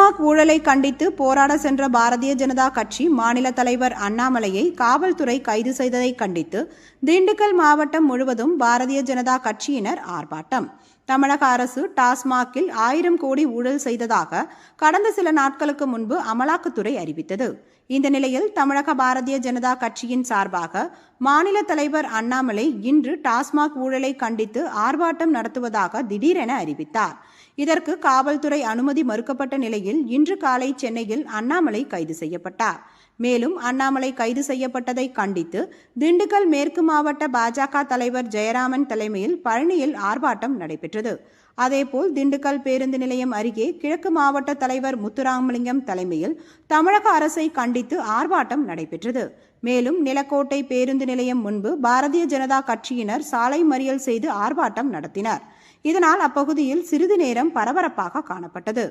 டாஸ்மாக் ஊழலை கண்டித்து போராட சென்ற பாரதிய ஜனதா கட்சி மாநில தலைவர் அண்ணாமலையை காவல்துறை கைது செய்ததை கண்டித்து திண்டுக்கல் மாவட்டம் முழுவதும் பாரதிய ஜனதா கட்சியினர் ஆர்ப்பாட்டம். தமிழக அரசு டாஸ்மாகில் 1000 கோடி ஊழல் செய்ததாக கடந்த சில நாட்களுக்கு முன்பு அமலாக்கத்துறை அறிவித்தது. இந்த நிலையில் தமிழக பாரதிய ஜனதா கட்சியின் சார்பாக மாநில தலைவர் அண்ணாமலை இன்று டாஸ்மாக் ஊழலை கண்டித்து ஆர்ப்பாட்டம் நடத்துவதாக திடீரென அறிவித்தார். இதற்கு காவல்துறை அனுமதி மறுக்கப்பட்ட நிலையில் இன்று காலை சென்னையில் அண்ணாமலை கைது செய்யப்பட்டார். மேலும் அண்ணாமலை கைது செய்யப்பட்டதை கண்டித்து திண்டுக்கல் மேற்கு மாவட்ட பாஜக தலைவர் ஜெயராமன் தலைமையில் பழனியில் ஆர்ப்பாட்டம் நடைபெற்றது. அதேபோல் திண்டுக்கல் பேருந்து நிலையம் அருகே கிழக்கு மாவட்ட தலைவர் முத்துராமலிங்கம் தலைமையில் தமிழக அரசை கண்டித்து ஆர்ப்பாட்டம் நடைபெற்றது. மேலும் நிலக்கோட்டை பேருந்து நிலையம் முன்பு பாரதிய ஜனதா கட்சியினர் சாலை மறியல் செய்து ஆர்ப்பாட்டம் நடத்தினர். இதனால் அப்பகுதியில் சிறிது நேரம் பரபரப்பாக காணப்பட்டது.